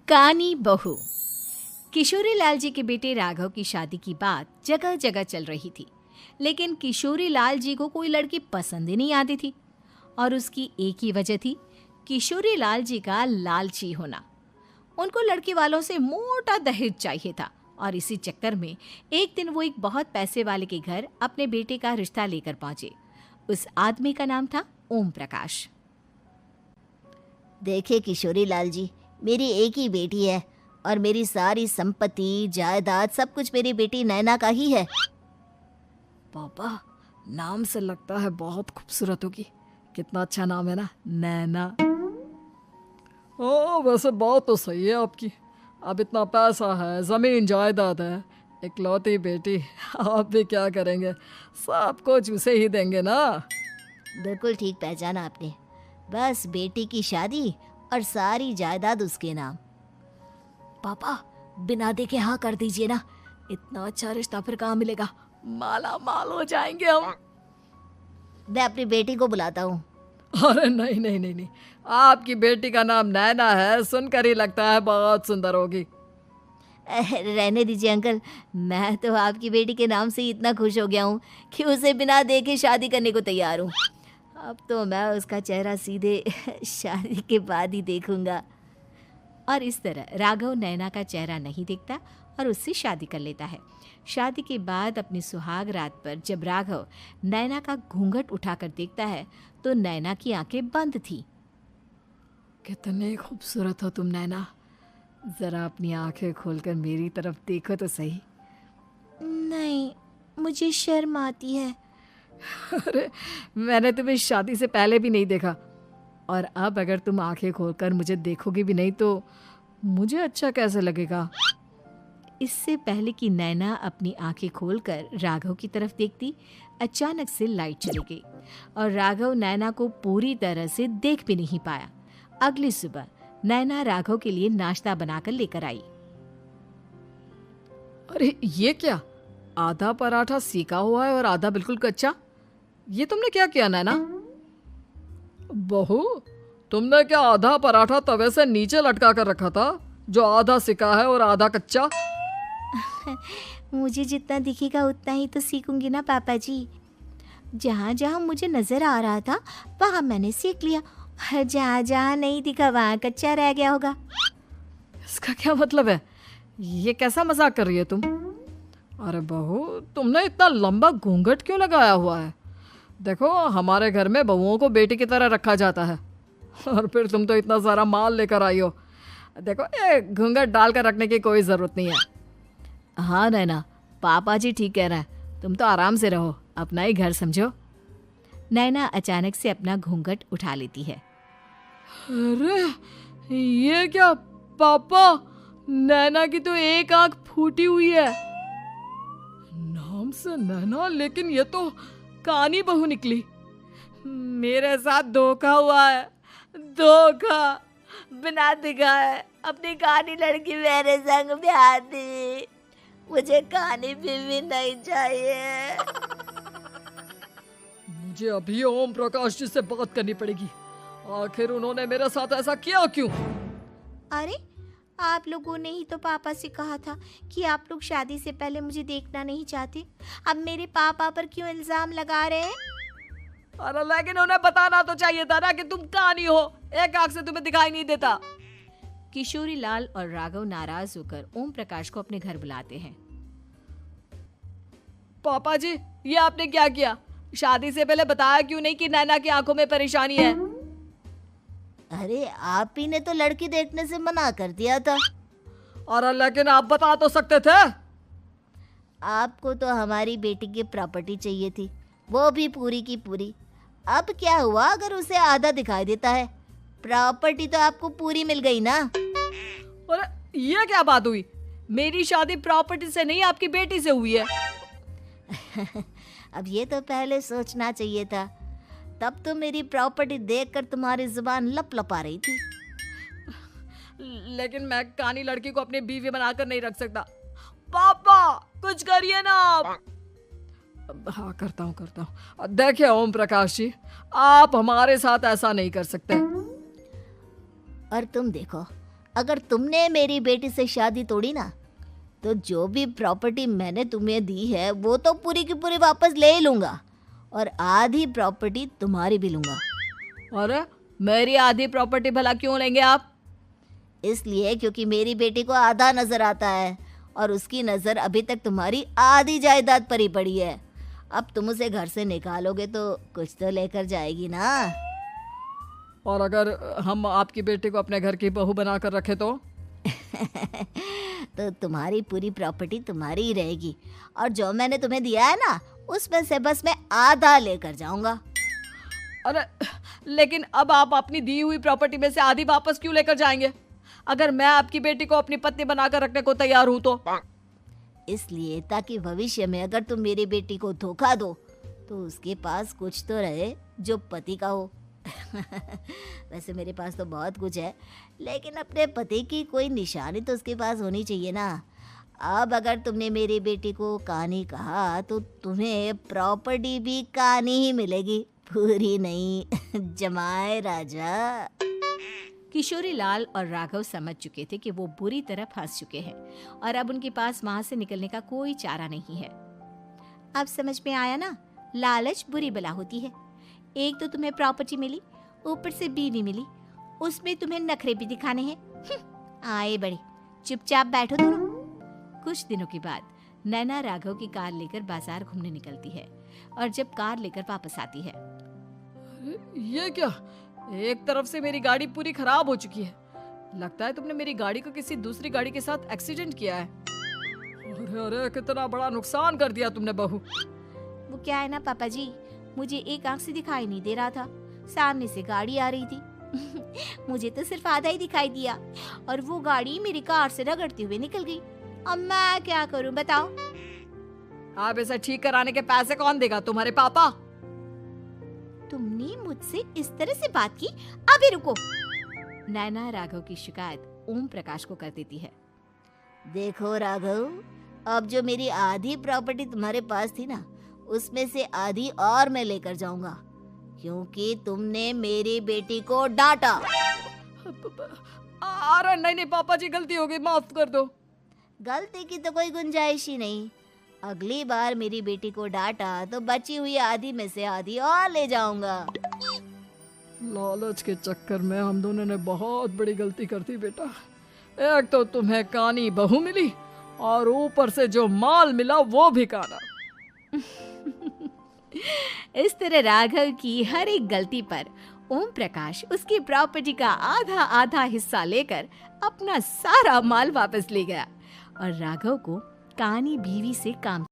कानी बहू। किशोरी लाल जी के बेटे राघव की शादी की बात जगह जगह चल रही थी, लेकिन किशोरी लाल जी को कोई लड़की पसंद ही नहीं आती थी। और उसकी एक ही वजह थी, किशोरी लाल जी का लालची होना। उनको लड़की वालों से मोटा दहेज चाहिए था और इसी चक्कर में एक दिन वो एक बहुत पैसे वाले के घर अपने बेटे का रिश्ता लेकर पहुंचे। उस आदमी का नाम था ओम प्रकाश। देखे किशोरी लाल जी, मेरी एक ही बेटी है और मेरी सारी संपत्ति जायदाद सब कुछ मेरी बेटी नैना का ही है। पापा, नाम से लगता है बहुत खूबसूरत होगी। कितना अच्छा नाम है ना, नैना। ओ, वैसे बात तो सही है आपकी। अब इतना पैसा है, जमीन जायदाद है, इकलौती बेटी, आप भी क्या करेंगे? सब कुछ उसे ही देंगे ना। बिल्कुल ठीक पहचाना आपने। बस बेटी की शादी और सारी जायदाद उसके नाम। पापा, बिना देखे हाँ कर दीजिए ना। इतना अच्छा रिश्ता फिर कहाँ मिलेगा? माला माल हो जाएंगे हम। मैं अपनी बेटी को बुलाता हूँ। अरे नहीं नहीं नहीं नहीं, आपकी बेटी का नाम नैना है, सुनकर ही लगता है बहुत सुंदर होगी। रहने दीजिए अंकल, मैं तो आपकी बेटी के नाम से ही इतना खुश हो गया हूँ कि उसे बिना देखे शादी करने को तैयार हूँ। अब तो मैं उसका चेहरा सीधे शादी के बाद ही देखूंगा। और इस तरह राघव नैना का चेहरा नहीं देखता और उससे शादी कर लेता है। शादी के बाद अपनी सुहाग रात पर जब राघव नैना का घूंघट उठाकर देखता है तो नैना की आंखें बंद थी। कितनी खूबसूरत हो तुम नैना, जरा अपनी आंखें खोलकर मेरी तरफ देखो तो सही। नहीं, मुझे शर्म आती है। अरे, मैंने तुम्हें शादी से पहले भी नहीं देखा, और अब अगर तुम आंखें खोलकर मुझे देखोगी भी नहीं तो मुझे अच्छा कैसे लगेगा? इससे पहले कि नैना अपनी आंखें खोलकर राघव की तरफ देखती, अचानक से लाइट चली गई और राघव नैना को पूरी तरह से देख भी नहीं पाया। अगली सुबह नैना राघव के लिए नाश्ता बनाकर लेकर आई। अरे ये क्या, आधा पराठा सीका हुआ है और आधा बिल्कुल कच्चा। ये तुमने क्या किया नैना? बहू, तुमने क्या आधा पराठा तवे से नीचे लटका कर रखा था, जो आधा सिका है और आधा कच्चा? मुझे जितना दिखेगा उतना ही तो सीखूंगी ना पापा जी। जहाँ जहाँ मुझे नजर आ रहा था वहाँ मैंने सीख लिया, और जहाँ जहाँ नहीं दिखा वहाँ कच्चा रह गया होगा। इसका क्या मतलब है? ये कैसा मजाक कर रही है तुम? अरे बहू, तुमने इतना लंबा घूंघट क्यों लगाया हुआ है? देखो, हमारे घर में बहुओं को बेटी की तरह रखा जाता है, और फिर तुम तो इतना सारा माल लेकर आई हो। देखो, ये घूंघट डालकर रखने की कोई ज़रूरत नहीं है। हाँ नैना, पापा जी ठीक कह रहे हैं, तुम तो आराम से रहो, अपना ही घर समझो। नैना अचानक से अपना घूंघट उठा लेती है। अरे ये क्या पापा, नैना की तो एक आंख फूटी हुई है। नाम से नैना, लेकिन ये तो कानी बहू निकली। मेरे साथ धोखा हुआ है, धोखा। बिना दिखाए अपनी कानी लड़की मेरे संग ब्याह दी। मुझे कानी बीवी नहीं चाहिए। मुझे अभी ओम प्रकाश जी से बात करनी पड़ेगी। आखिर उन्होंने मेरे साथ ऐसा किया क्यों? अरे, आप लोगों ने ही तो पापा से कहा था कि आप लोग शादी से पहले मुझे देखना नहीं चाहते। अब मेरे पापा पर क्यों इल्जाम लगा रहे हैं? अरे लेकिन उन्हें बताना तो चाहिए था ना कि तुम कानी हो, एक आंख से तुम्हें दिखाई नहीं देता। किशोरी लाल और राघव नाराज होकर ओम प्रकाश को अपने घर बुलाते हैं। पापा जी, ये आपने क्या किया? शादी से पहले बताया क्यों नहीं कि नैना की आंखों में परेशानी है? अरे, आप ही ने तो लड़की देखने से मना कर दिया था। अरे लेकिन आप बता तो सकते थे। आपको तो हमारी बेटी की प्रॉपर्टी चाहिए थी, वो भी पूरी की पूरी। अब क्या हुआ अगर उसे आधा दिखाई देता है? प्रॉपर्टी तो आपको पूरी मिल गई ना। अरे ये क्या बात हुई? मेरी शादी प्रॉपर्टी से नहीं, आपकी बेटी से हुई है। अब ये तो पहले सोचना चाहिए था, तब तो मेरी प्रॉपर्टी देखकर तुम्हारी जुबान लप लपा रही थी। लेकिन मैं कानी लड़की को अपनी बीवी बनाकर नहीं रख सकता। पापा, कुछ करिए ना आप। हाँ, करता हूँ। देखिए ओम प्रकाश जी, आप हमारे साथ ऐसा नहीं कर सकते। और तुम देखो, अगर तुमने मेरी बेटी से शादी तोड़ी ना, तो जो भी प्रॉपर्टी मैंने तुम्हें दी है वो तो पूरी की पूरी वापस ले ही लूँगा, और आधी प्रॉपर्टी तुम्हारी भी लूँगा। अरे मेरी आधी प्रॉपर्टी भला क्यों लेंगे आप? इसलिए क्योंकि मेरी बेटी को आधा नज़र आता है और उसकी नज़र अभी तक तुम्हारी आधी जायदाद पर ही पड़ी है। अब तुम उसे घर से निकालोगे तो कुछ तो लेकर जाएगी ना। और अगर हम आपकी बेटी को अपने घर की बहू बना कर रखे तो? तो तुम्हारी पूरी प्रॉपर्टी तुम्हारी ही रहेगी, और जो मैंने तुम्हें दिया है ना, उसमें से बस मैं आधा लेकर जाऊंगा। अरे लेकिन अब आप अपनी दी हुई प्रॉपर्टी में से आधी वापस क्यों लेकर जाएंगे? अगर मैं आपकी बेटी को अपनी पत्नी बनाकर रखने को तैयार हूं तो? इसलिए ताकि भविष्य में अगर तुम मेरी बेटी को धोखा दो तो उसके पास कुछ तो रहे जो पति का हो। वैसे मेरे पास तो बहुत कुछ है, लेकिन अपने पति की कोई निशानी तो उसके पास होनी चाहिए ना। अब अगर तुमने मेरी बेटी को कानी कहा तो तुम्हें प्रॉपर्टी भी कानी ही मिलेगी, पूरी नहीं। जमाए राजा। किशोरी लाल और राघव समझ चुके थे कि वो बुरी तरह फंस चुके हैं और अब उनके पास वहां से निकलने का कोई चारा नहीं है। अब समझ में आया ना, लालच बुरी बला होती है। एक तो तुम्हें प्रॉपर्टी मिली, ऊपर से बीवी मिली, उसमें तुम्हें नखरे भी दिखाने हैं। आए बड़े, चुपचाप बैठो दोनों। कुछ दिनों के बाद नैना राघव की कार लेकर बाजार घूमने निकलती है और जब कार लेकर वापस आती है, ये क्या? एक तरफ से मेरी गाड़ी पूरी खराब हो चुकी है। लगता है तुमने मेरी गाड़ी को किसी दूसरी गाड़ी के साथ एक्सीडेंट किया है। अरे अरे कितना बड़ा नुकसान कर दिया तुमने बहू। वो क्या है ना पापा जी, मुझे एक आंख से दिखाई नहीं दे रहा था, सामने से गाड़ी आ रही थी। मुझे तो सिर्फ आधा ही दिखाई दिया और वो गाड़ी मेरी कार से रगड़ते हुए निकल गई। अब मैं क्या करूं बताओ? आप इसे ठीक कराने के पैसे कौन देगा? तुम्हारे पापा? तुमने मुझसे इस तरह से बात की? अभी रुको। नैना राघव की शिकायत ओम प्रकाश को कर देती है। देखो राघव, अब जो मेरी आधी प्रॉपर्टी तुम्हारे पास थी ना, उसमें से आधी और मैं लेकर जाऊंगा, क्योंकि तुमने मेरी बेटी को डांटा। अरे नहीं नहीं पापा जी, गलती हो गई, माफ कर दो। गलती की तो कोई गुंजाइश ही नहीं। अगली बार मेरी बेटी को डांटा तो बची हुई आधी में से आधी और ले जाऊंगा। लालच के चक्कर में हम दोनों ने बहुत बड़ी गलती कर दी बेटा। एक तो तुम्हें कानी बहू मिली और ऊपर से जो माल मिला वो भी काना। इस तरह राघव की हर एक गलती पर ओम प्रकाश उसकी प्रॉपर्टी का आधा आधा हिस्सा लेकर अपना सारा माल वापस ले गया और राघव को कानी बीवी से काम